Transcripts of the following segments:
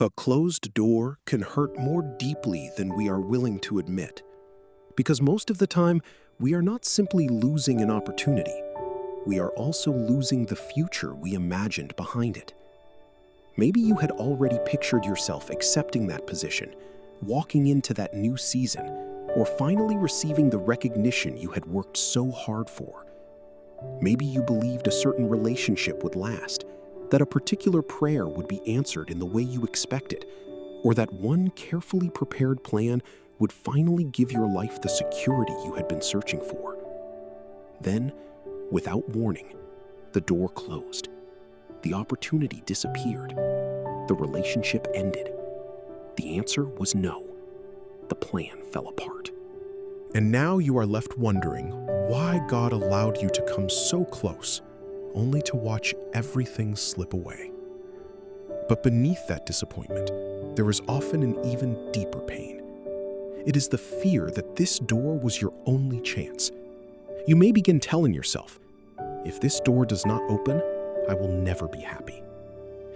A closed door can hurt more deeply than we are willing to admit, because most of the time, we are not simply losing an opportunity, we are also losing the future we imagined behind it. Maybe you had already pictured yourself accepting that position, walking into that new season, or finally receiving the recognition you had worked so hard for. Maybe you believed a certain relationship would last, that a particular prayer would be answered in the way you expected, or that one carefully prepared plan would finally give your life the security you had been searching for. Then, without warning, the door closed. The opportunity disappeared. The relationship ended. The answer was no. The plan fell apart. And now you are left wondering why God allowed you to come so close, only to watch everything slip away. But beneath that disappointment, there is often an even deeper pain. It is the fear that this door was your only chance. You may begin telling yourself, if this door does not open, I will never be happy.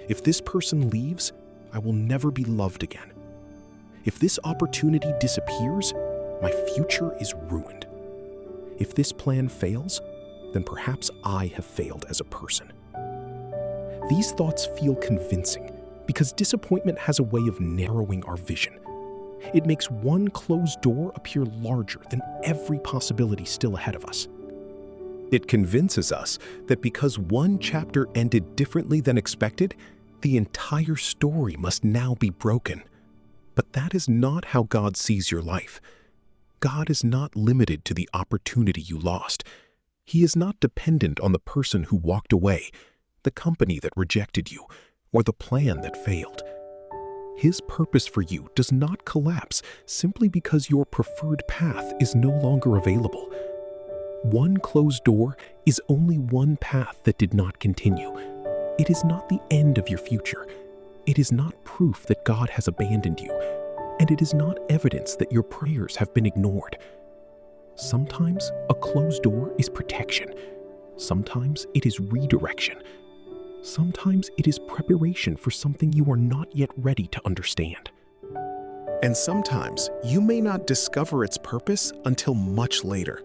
If this person leaves, I will never be loved again. If this opportunity disappears, my future is ruined. If this plan fails, then perhaps I have failed as a person. These thoughts feel convincing because disappointment has a way of narrowing our vision. It makes one closed door appear larger than every possibility still ahead of us. It convinces us that because one chapter ended differently than expected, the entire story must now be broken. But that is not how God sees your life. God is not limited to the opportunity you lost. He is not dependent on the person who walked away, the company that rejected you, or the plan that failed. His purpose for you does not collapse simply because your preferred path is no longer available. One closed door is only one path that did not continue. It is not the end of your future. It is not proof that God has abandoned you, and it is not evidence that your prayers have been ignored. Sometimes a closed door is protection. Sometimes it is redirection. Sometimes it is preparation for something you are not yet ready to understand. And sometimes you may not discover its purpose until much later.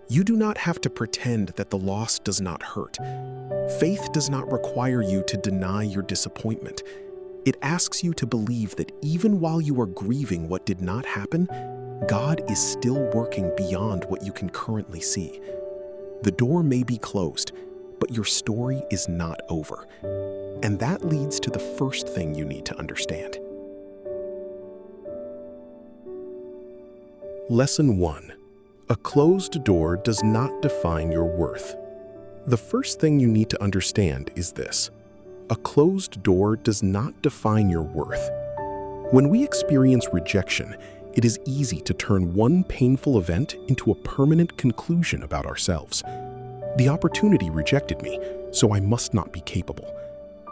You do not have to pretend that the loss does not hurt. Faith does not require you to deny your disappointment. It asks you to believe that even while you are grieving what did not happen, God is still working beyond what you can currently see. The door may be closed, but your story is not over. And that leads to the first thing you need to understand. Lesson 1. A closed door does not define your worth. The first thing you need to understand is this. A closed door does not define your worth. When we experience rejection, it is easy to turn one painful event into a permanent conclusion about ourselves. The opportunity rejected me, so I must not be capable.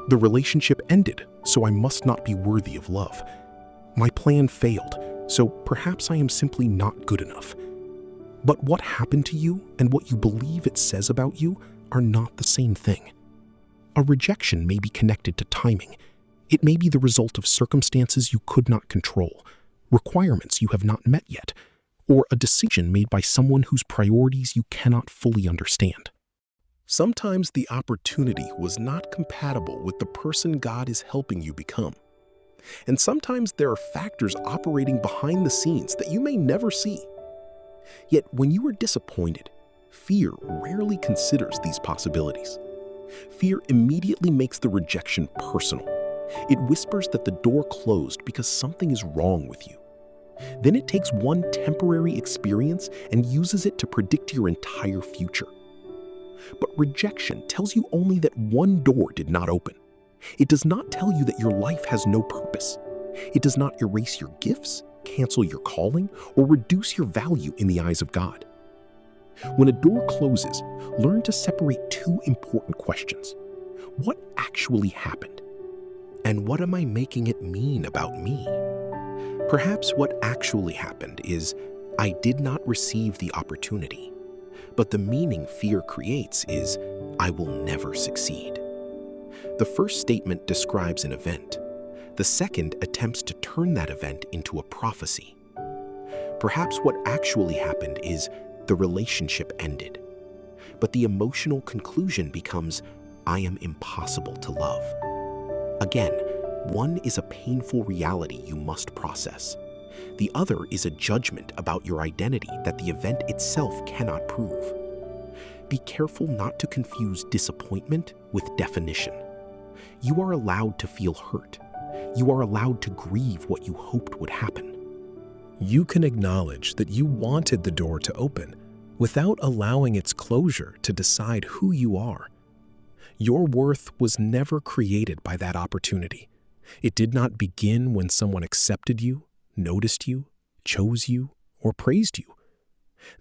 The relationship ended, so I must not be worthy of love. My plan failed, so perhaps I am simply not good enough. But what happened to you and what you believe it says about you are not the same thing. A rejection may be connected to timing. It may be the result of circumstances you could not control, requirements you have not met yet, or a decision made by someone whose priorities you cannot fully understand. Sometimes the opportunity was not compatible with the person God is helping you become. And sometimes there are factors operating behind the scenes that you may never see. Yet when you are disappointed, fear rarely considers these possibilities. Fear immediately makes the rejection personal. It whispers that the door closed because something is wrong with you. Then it takes one temporary experience and uses it to predict your entire future. But rejection tells you only that one door did not open. It does not tell you that your life has no purpose. It does not erase your gifts, cancel your calling, or reduce your value in the eyes of God. When a door closes, learn to separate two important questions. What actually happened? And what am I making it mean about me? Perhaps what actually happened is, I did not receive the opportunity. But the meaning fear creates is, I will never succeed. The first statement describes an event. The second attempts to turn that event into a prophecy. Perhaps what actually happened is the relationship ended, but the emotional conclusion becomes, I am impossible to love. Again, one is a painful reality you must process. The other is a judgment about your identity that the event itself cannot prove. Be careful not to confuse disappointment with definition. You are allowed to feel hurt. You are allowed to grieve what you hoped would happen. You can acknowledge that you wanted the door to open without allowing its closure to decide who you are. Your worth was never created by that opportunity. It did not begin when someone accepted you, noticed you, chose you, or praised you.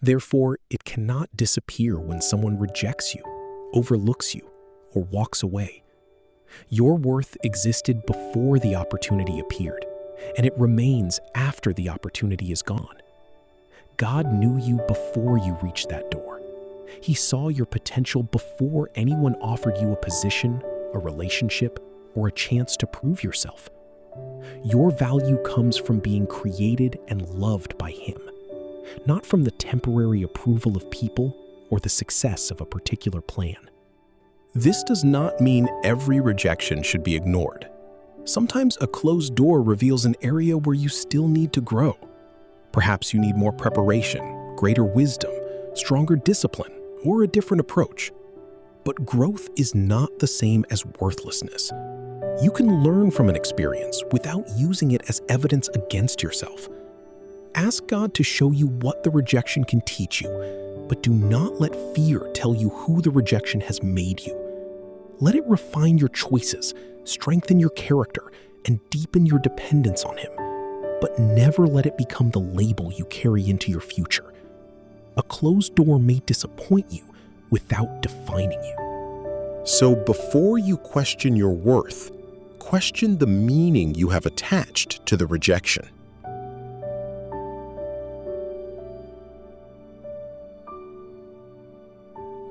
Therefore, it cannot disappear when someone rejects you, overlooks you, or walks away. Your worth existed before the opportunity appeared, and it remains after the opportunity is gone. God knew you before you reached that door. He saw your potential before anyone offered you a position, a relationship, or a chance to prove yourself. Your value comes from being created and loved by Him, not from the temporary approval of people or the success of a particular plan. This does not mean every rejection should be ignored. Sometimes a closed door reveals an area where you still need to grow. Perhaps you need more preparation, greater wisdom, stronger discipline, or a different approach. But growth is not the same as worthlessness. You can learn from an experience without using it as evidence against yourself. Ask God to show you what the rejection can teach you, but do not let fear tell you who the rejection has made you. Let it refine your choices, strengthen your character, and deepen your dependence on Him. But never let it become the label you carry into your future. A closed door may disappoint you without defining you. So before you question your worth, question the meaning you have attached to the rejection.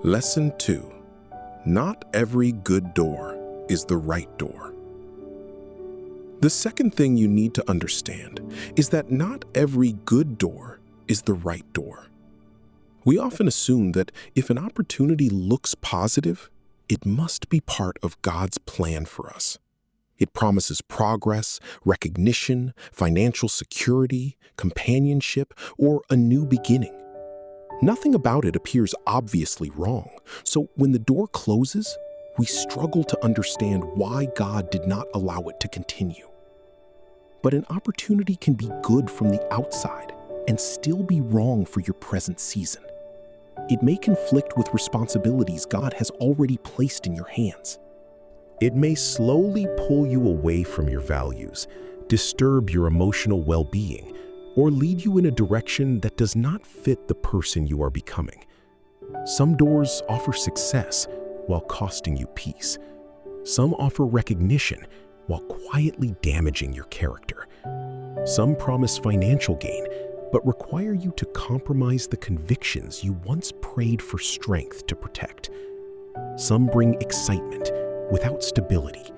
Lesson 2. Not every good door is the right door. The second thing you need to understand is that not every good door is the right door. We often assume that if an opportunity looks positive, it must be part of God's plan for us. It promises progress, recognition, financial security, companionship, or a new beginning. Nothing about it appears obviously wrong, so when the door closes, we struggle to understand why God did not allow it to continue. But an opportunity can be good from the outside and still be wrong for your present season. It may conflict with responsibilities God has already placed in your hands. It may slowly pull you away from your values, disturb your emotional well-being, or lead you in a direction that does not fit the person you are becoming. Some doors offer success while costing you peace. Some offer recognition while quietly damaging your character. Some promise financial gain, but require you to compromise the convictions you once prayed for strength to protect. Some bring excitement without stability.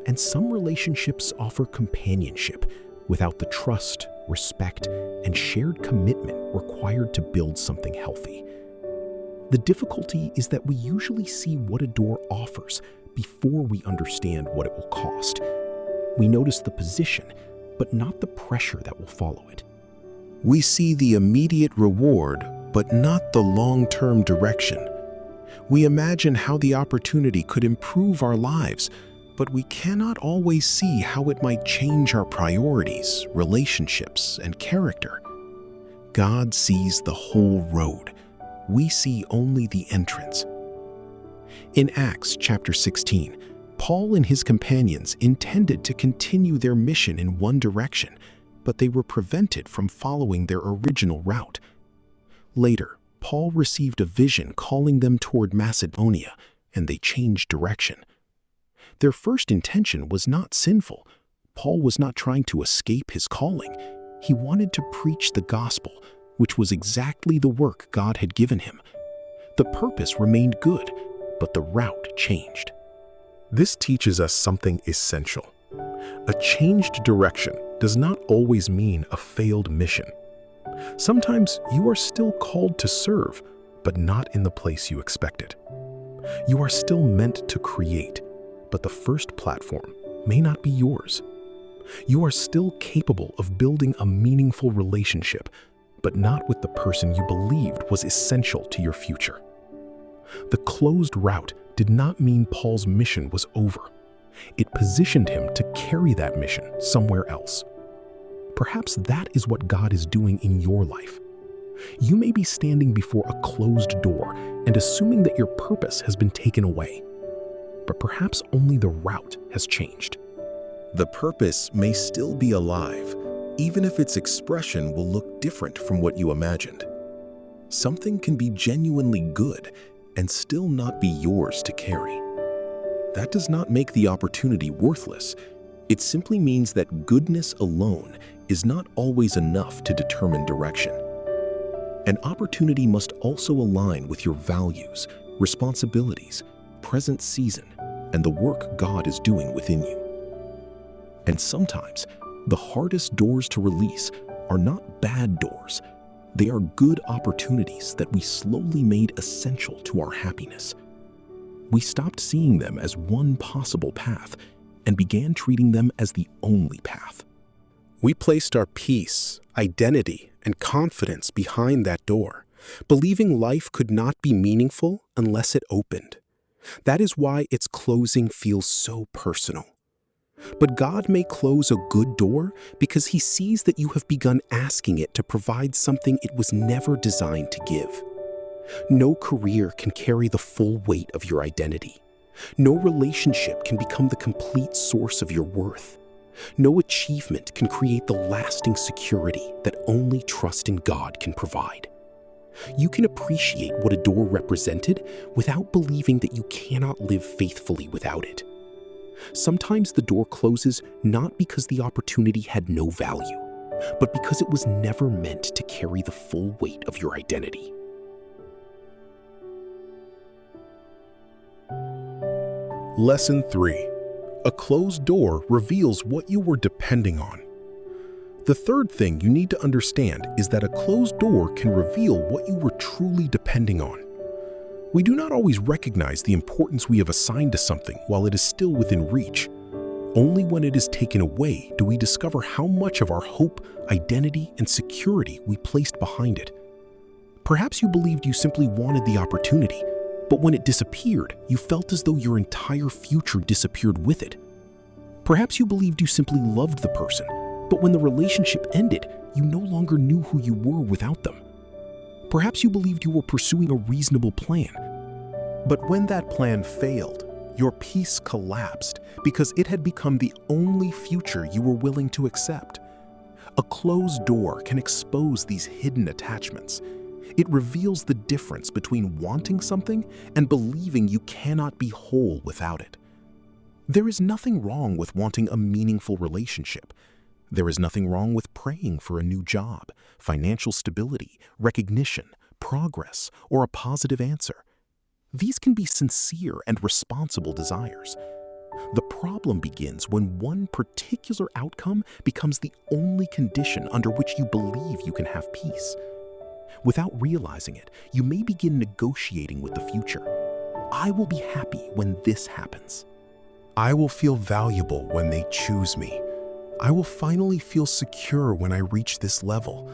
And some relationships offer companionship without the trust, respect, and shared commitment required to build something healthy. The difficulty is that we usually see what a door offers before we understand what it will cost. We notice the position, but not the pressure that will follow it. We see the immediate reward, but not the long-term direction. We imagine how the opportunity could improve our lives, but we cannot always see how it might change our priorities, relationships, and character. God sees the whole road. We see only the entrance. In Acts chapter 16, Paul and his companions intended to continue their mission in one direction, but they were prevented from following their original route. Later, Paul received a vision calling them toward Macedonia, and they changed direction. Their first intention was not sinful. Paul was not trying to escape his calling. He wanted to preach the gospel, which was exactly the work God had given him. The purpose remained good, but the route changed. This teaches us something essential. A changed direction does not always mean a failed mission. Sometimes you are still called to serve, but not in the place you expected. You are still meant to create, but the first platform may not be yours. You are still capable of building a meaningful relationship, but not with the person you believed was essential to your future. The closed route did not mean Paul's mission was over. It positioned him to carry that mission somewhere else. Perhaps that is what God is doing in your life. You may be standing before a closed door and assuming that your purpose has been taken away. But perhaps only the route has changed. The purpose may still be alive, even if its expression will look different from what you imagined. Something can be genuinely good and still not be yours to carry. That does not make the opportunity worthless. It simply means that goodness alone is not always enough to determine direction. An opportunity must also align with your values, responsibilities, present season, and the work God is doing within you. And sometimes, the hardest doors to release are not bad doors. They are good opportunities that we slowly made essential to our happiness. We stopped seeing them as one possible path and began treating them as the only path. We placed our peace, identity, and confidence behind that door, believing life could not be meaningful unless it opened. That is why its closing feels so personal. But God may close a good door because He sees that you have begun asking it to provide something it was never designed to give. No career can carry the full weight of your identity. No relationship can become the complete source of your worth. No achievement can create the lasting security that only trust in God can provide. You can appreciate what a door represented without believing that you cannot live faithfully without it. Sometimes the door closes not because the opportunity had no value, but because it was never meant to carry the full weight of your identity. Lesson 3. A closed door reveals what you were depending on. The third thing you need to understand is that a closed door can reveal what you were truly depending on. We do not always recognize the importance we have assigned to something while it is still within reach. Only when it is taken away do we discover how much of our hope, identity, and security we placed behind it. Perhaps you believed you simply wanted the opportunity, but when it disappeared, you felt as though your entire future disappeared with it. Perhaps you believed you simply loved the person, but when the relationship ended, you no longer knew who you were without them. Perhaps you believed you were pursuing a reasonable plan, but when that plan failed, your peace collapsed because it had become the only future you were willing to accept. A closed door can expose these hidden attachments. It reveals the difference between wanting something and believing you cannot be whole without it. There is nothing wrong with wanting a meaningful relationship. There is nothing wrong with praying for a new job, financial stability, recognition, progress, or a positive answer. These can be sincere and responsible desires. The problem begins when one particular outcome becomes the only condition under which you believe you can have peace. Without realizing it, you may begin negotiating with the future. I will be happy when this happens. I will feel valuable when they choose me. I will finally feel secure when I reach this level.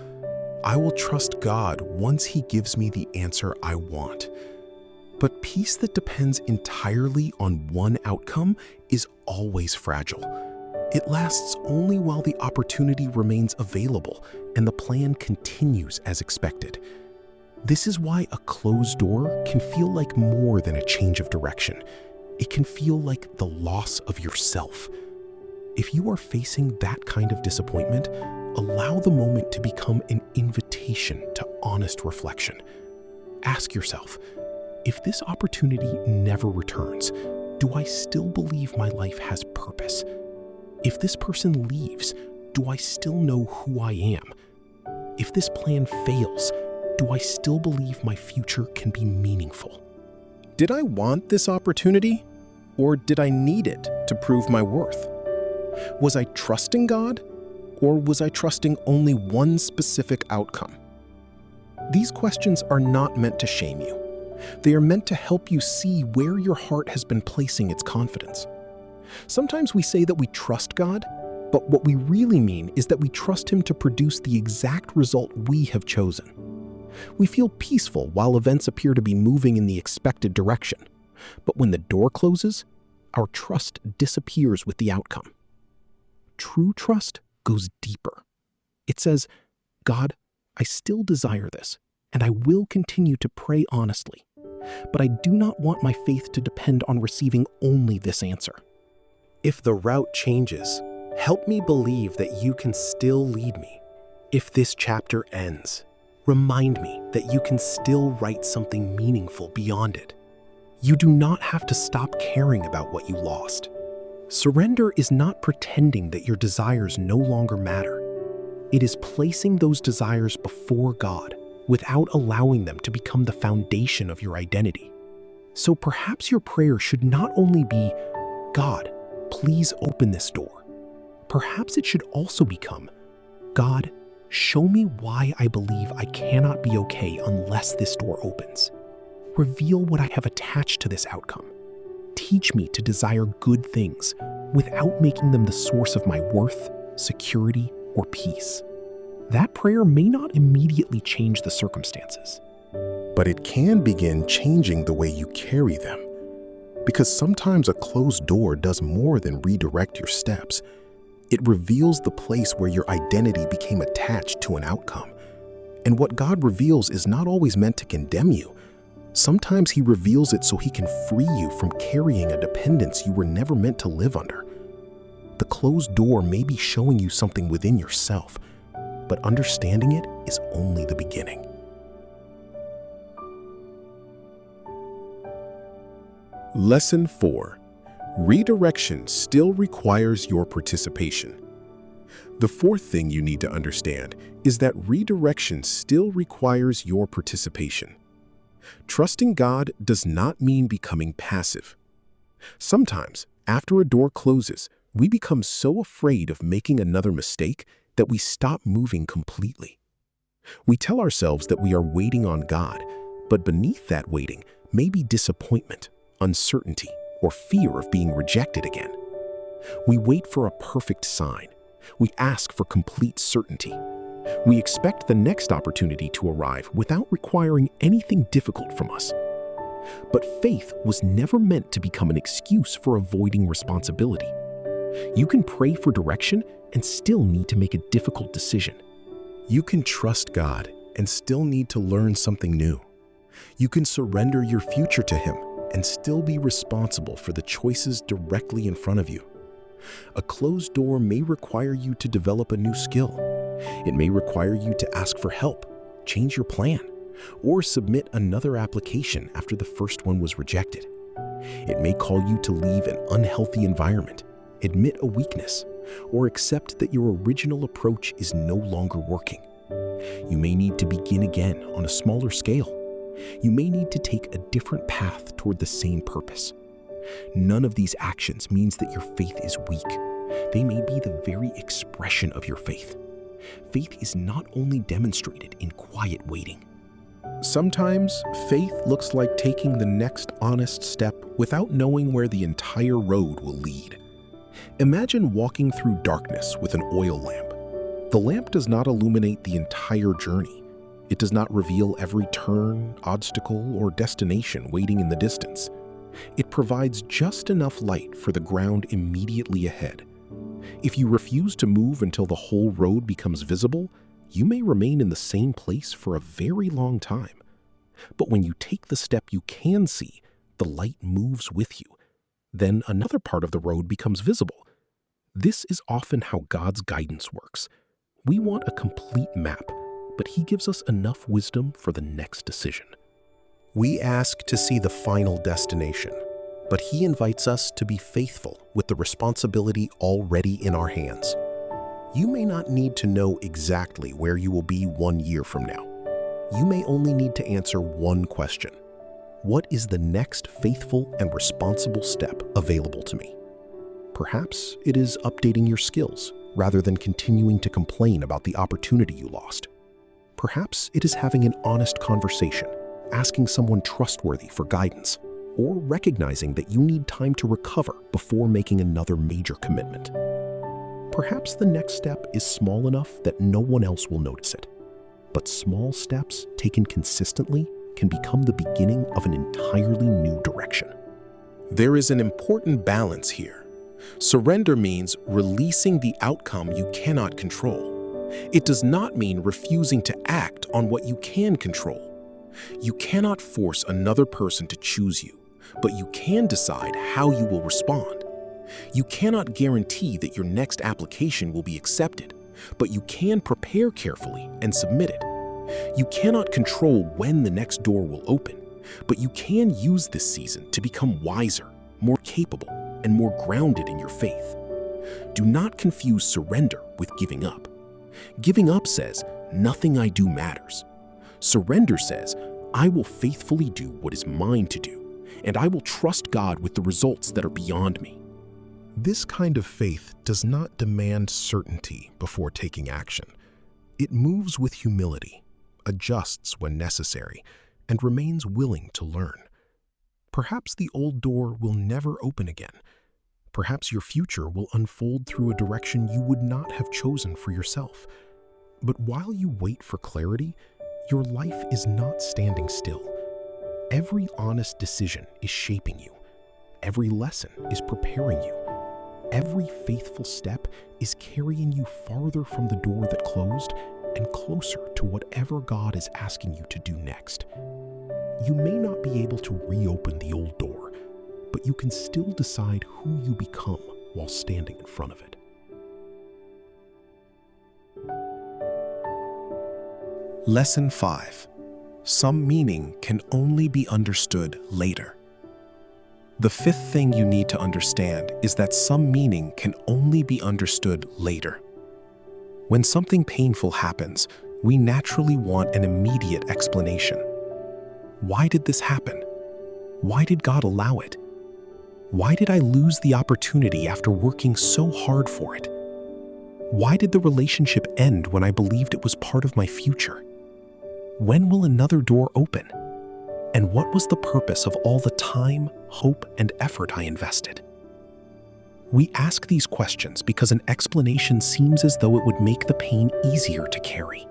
I will trust God once He gives me the answer I want. But peace that depends entirely on one outcome is always fragile. It lasts only while the opportunity remains available and the plan continues as expected. This is why a closed door can feel like more than a change of direction. It can feel like the loss of yourself. If you are facing that kind of disappointment, allow the moment to become an invitation to honest reflection. Ask yourself, if this opportunity never returns, do I still believe my life has purpose? If this person leaves, do I still know who I am? If this plan fails, do I still believe my future can be meaningful? Did I want this opportunity, or did I need it to prove my worth? Was I trusting God, or was I trusting only one specific outcome? These questions are not meant to shame you. They are meant to help you see where your heart has been placing its confidence. Sometimes we say that we trust God, but what we really mean is that we trust Him to produce the exact result we have chosen. We feel peaceful while events appear to be moving in the expected direction, but when the door closes, our trust disappears with the outcome. True trust goes deeper. It says, God, I still desire this, and I will continue to pray honestly, but I do not want my faith to depend on receiving only this answer. If the route changes, help me believe that you can still lead me. If this chapter ends, remind me that you can still write something meaningful beyond it. You do not have to stop caring about what you lost. Surrender is not pretending that your desires no longer matter. It is placing those desires before God without allowing them to become the foundation of your identity. So perhaps your prayer should not only be, God, please open this door. Perhaps it should also become, God, show me why I believe I cannot be okay unless this door opens. Reveal what I have attached to this outcome. Teach me to desire good things without making them the source of my worth, security, or peace. That prayer may not immediately change the circumstances, But it can begin changing the way you carry them. Because sometimes a closed door does more than redirect your steps. It reveals the place where your identity became attached to an outcome. And what God reveals is not always meant to condemn you. Sometimes He reveals it so He can free you from carrying a dependence you were never meant to live under. The closed door may be showing you something within yourself, but understanding it is only the beginning. Lesson 4. Redirection still requires your participation. The fourth thing you need to understand is that redirection still requires your participation. Trusting God does not mean becoming passive. Sometimes, after a door closes, we become so afraid of making another mistake that we stop moving completely. We tell ourselves that we are waiting on God, but beneath that waiting may be disappointment, uncertainty, or fear of being rejected again. We wait for a perfect sign. We ask for complete certainty. We expect the next opportunity to arrive without requiring anything difficult from us. But faith was never meant to become an excuse for avoiding responsibility. You can pray for direction and still need to make a difficult decision. You can trust God and still need to learn something new. You can surrender your future to Him and still be responsible for the choices directly in front of you. A closed door may require you to develop a new skill. It may require you to ask for help, change your plan, or submit another application after the first one was rejected. It may call you to leave an unhealthy environment, admit a weakness, or accept that your original approach is no longer working. You may need to begin again on a smaller scale. You may need to take a different path toward the same purpose. None of these actions means that your faith is weak. They may be the very expression of your faith. Faith is not only demonstrated in quiet waiting. Sometimes faith looks like taking the next honest step without knowing where the entire road will lead. Imagine walking through darkness with an oil lamp. The lamp does not illuminate the entire journey. It does not reveal every turn, obstacle, or destination waiting in the distance. It provides just enough light for the ground immediately ahead. If you refuse to move until the whole road becomes visible, you may remain in the same place for a very long time. But when you take the step you can see, the light moves with you. Then another part of the road becomes visible. This is often how God's guidance works. We want a complete map, but He gives us enough wisdom for the next decision. We ask to see the final destination, but He invites us to be faithful with the responsibility already in our hands. You may not need to know exactly where you will be 1 year from now. You may only need to answer one question. What is the next faithful and responsible step available to me? Perhaps it is updating your skills rather than continuing to complain about the opportunity you lost. Perhaps it is having an honest conversation, asking someone trustworthy for guidance, or recognizing that you need time to recover before making another major commitment. Perhaps the next step is small enough that no one else will notice it. But small steps taken consistently can become the beginning of an entirely new direction. There is an important balance here. Surrender means releasing the outcome you cannot control. It does not mean refusing to act on what you can control. You cannot force another person to choose you, but you can decide how you will respond. You cannot guarantee that your next application will be accepted, but you can prepare carefully and submit it. You cannot control when the next door will open, but you can use this season to become wiser, more capable, and more grounded in your faith. Do not confuse surrender with giving up. Giving up says, "Nothing I do matters." Surrender says, "I will faithfully do what is mine to do, and I will trust God with the results that are beyond me." This kind of faith does not demand certainty before taking action. It moves with humility, adjusts when necessary, and remains willing to learn. Perhaps the old door will never open again. Perhaps your future will unfold through a direction you would not have chosen for yourself. But while you wait for clarity, your life is not standing still. Every honest decision is shaping you. Every lesson is preparing you. Every faithful step is carrying you farther from the door that closed and closer to whatever God is asking you to do next. You may not be able to reopen the old door, but you can still decide who you become while standing in front of it. Lesson 5. Some meaning can only be understood later. The fifth thing you need to understand is that some meaning can only be understood later. When something painful happens, we naturally want an immediate explanation. Why did this happen? Why did God allow it? Why did I lose the opportunity after working so hard for it? Why did the relationship end when I believed it was part of my future? When will another door open? And what was the purpose of all the time, hope, and effort I invested? We ask these questions because an explanation seems as though it would make the pain easier to carry.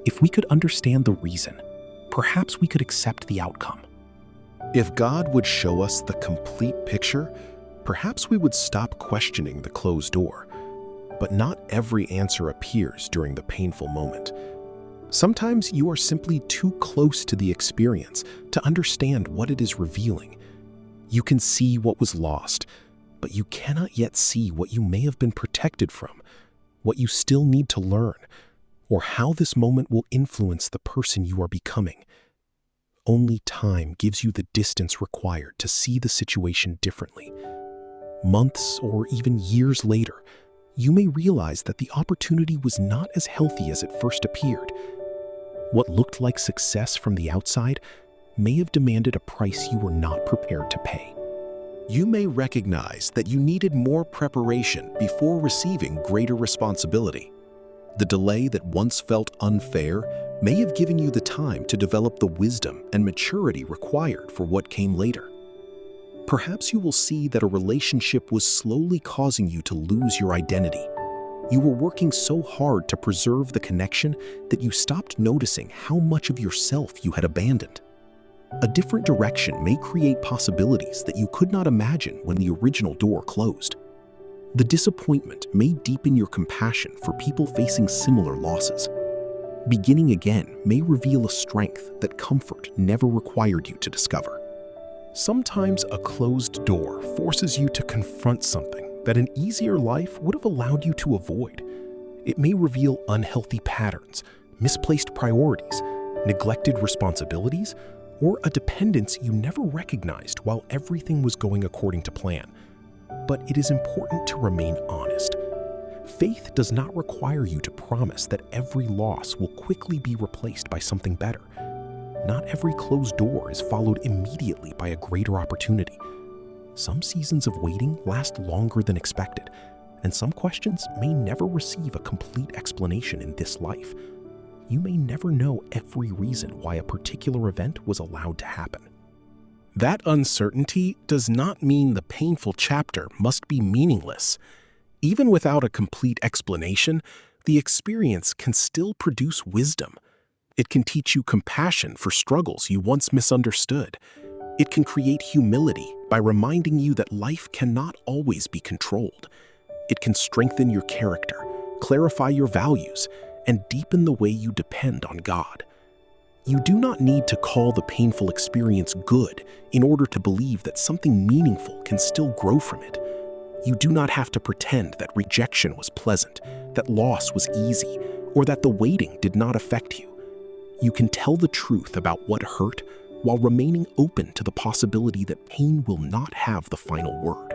If we could understand the reason, perhaps we could accept the outcome. If God would show us the complete picture, perhaps we would stop questioning the closed door. But not every answer appears during the painful moment. Sometimes you are simply too close to the experience to understand what it is revealing. You can see what was lost, but you cannot yet see what you may have been protected from, what you still need to learn, or how this moment will influence the person you are becoming. Only time gives you the distance required to see the situation differently. Months or even years later, you may realize that the opportunity was not as healthy as it first appeared. What looked like success from the outside may have demanded a price you were not prepared to pay. You may recognize that you needed more preparation before receiving greater responsibility. The delay that once felt unfair may have given you the time to develop the wisdom and maturity required for what came later. Perhaps you will see that a relationship was slowly causing you to lose your identity. You were working so hard to preserve the connection that you stopped noticing how much of yourself you had abandoned. A different direction may create possibilities that you could not imagine when the original door closed. The disappointment may deepen your compassion for people facing similar losses. Beginning again may reveal a strength that comfort never required you to discover. Sometimes a closed door forces you to confront something that an easier life would have allowed you to avoid. It may reveal unhealthy patterns, misplaced priorities, neglected responsibilities, or a dependence you never recognized while everything was going according to plan. But it is important to remain honest. Faith does not require you to promise that every loss will quickly be replaced by something better. Not every closed door is followed immediately by a greater opportunity. Some seasons of waiting last longer than expected, and some questions may never receive a complete explanation in this life. You may never know every reason why a particular event was allowed to happen. That uncertainty does not mean the painful chapter must be meaningless. Even without a complete explanation, the experience can still produce wisdom. It can teach you compassion for struggles you once misunderstood. It can create humility by reminding you that life cannot always be controlled. It can strengthen your character, clarify your values, and deepen the way you depend on God. You do not need to call the painful experience good in order to believe that something meaningful can still grow from it. You do not have to pretend that rejection was pleasant, that loss was easy, or that the waiting did not affect you. You can tell the truth about what hurt while remaining open to the possibility that pain will not have the final word.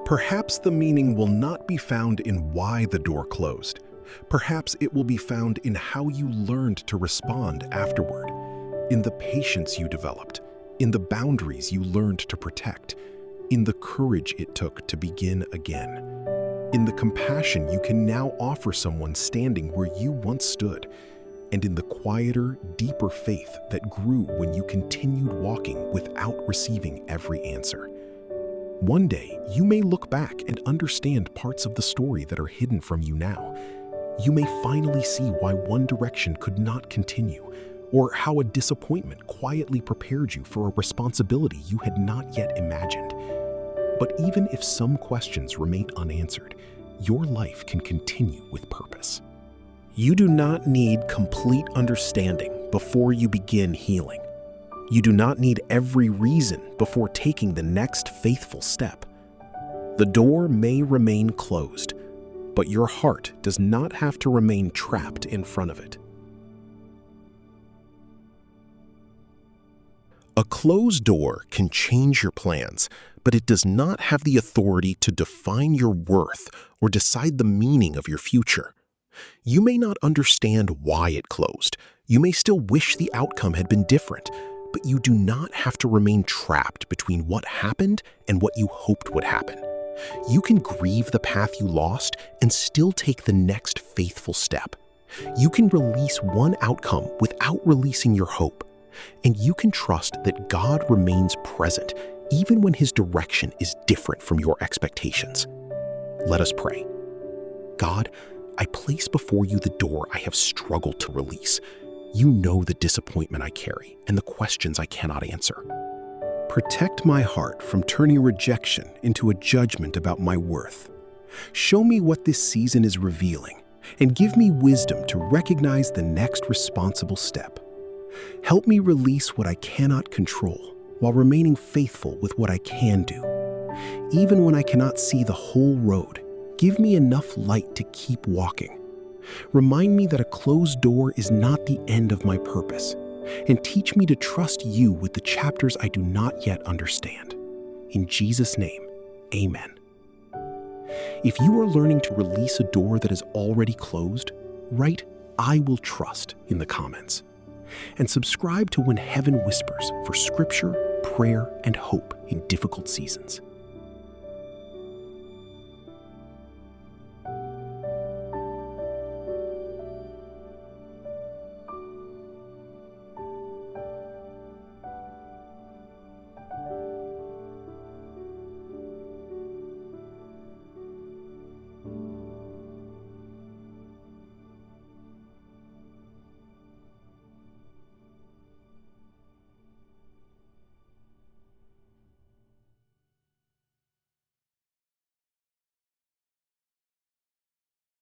Perhaps the meaning will not be found in why the door closed. Perhaps it will be found in how you learned to respond afterward, in the patience you developed, in the boundaries you learned to protect, in the courage it took to begin again, in the compassion you can now offer someone standing where you once stood, and in the quieter, deeper faith that grew when you continued walking without receiving every answer. One day, you may look back and understand parts of the story that are hidden from you now. You may finally see why one direction could not continue, or how a disappointment quietly prepared you for a responsibility you had not yet imagined. But even if some questions remain unanswered, your life can continue with purpose. You do not need complete understanding before you begin healing. You do not need every reason before taking the next faithful step. The door may remain closed, but your heart does not have to remain trapped in front of it. A closed door can change your plans, but it does not have the authority to define your worth or decide the meaning of your future. You may not understand why it closed. You may still wish the outcome had been different, but you do not have to remain trapped between what happened and what you hoped would happen. You can grieve the path you lost and still take the next faithful step. You can release one outcome without releasing your hope. And you can trust that God remains present even when His direction is different from your expectations. Let us pray. God, I place before you the door I have struggled to release. You know the disappointment I carry and the questions I cannot answer. Protect my heart from turning rejection into a judgment about my worth. Show me what this season is revealing, and give me wisdom to recognize the next responsible step. Help me release what I cannot control while remaining faithful with what I can do. Even when I cannot see the whole road, give me enough light to keep walking. Remind me that a closed door is not the end of my purpose, and teach me to trust you with the chapters I do not yet understand. In Jesus' name, amen. If you are learning to release a door that is already closed, write "I will trust" in the comments. And subscribe to When Heaven Whispers for scripture, prayer, and hope in difficult seasons.